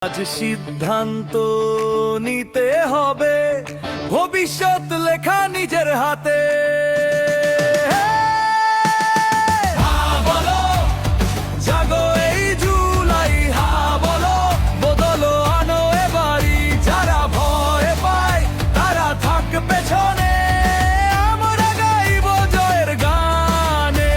আজ সিদ্ধান্ত নিতে হবে, ভবিষ্যৎ লেখা নিজের হাতে। হ্যাঁ বলো, জাগো এই জুলাই, হ্যাঁ বলো, বদলো আনো এবারই। যারা ভয় পায় তারা থাক পেছনে, আমরা গাইব জয়ের গানে।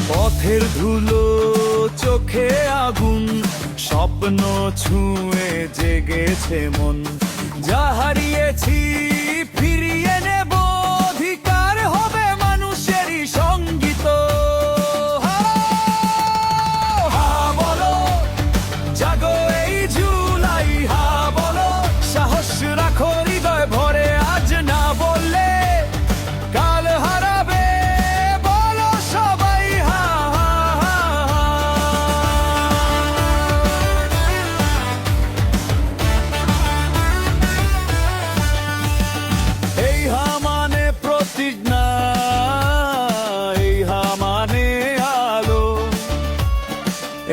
পথের ধুলো চোখে আগুন, স্বপ্ন ছুঁয়ে জেগেছে মন। যা হারিয়েছি ফিরিয়ে নেব, অধিকার হবে মানুষেরই সঙ্গীত। হ্যাঁ বলো, জাগো এই জুলাই, হ্যাঁ বলো, সাহস রাখো হৃদয় ভরে। আজ না বললে কাল হারাবে, বলো সবাই হ্যাঁ হ্যাঁ হ্যাঁ। এই হা মানে প্রতিজ্ঞা, এই হা মানে আলো,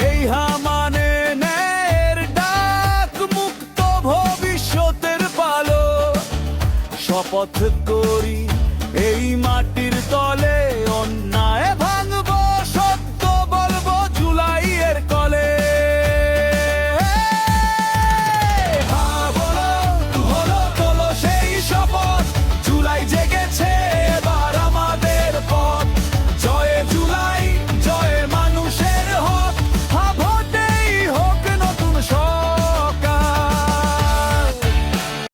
এই হা মানে ন্যায়ের ডাক, মুক্ত ভবিষ্যতের পালো। শপথ করি এই মাটির তলে অন্য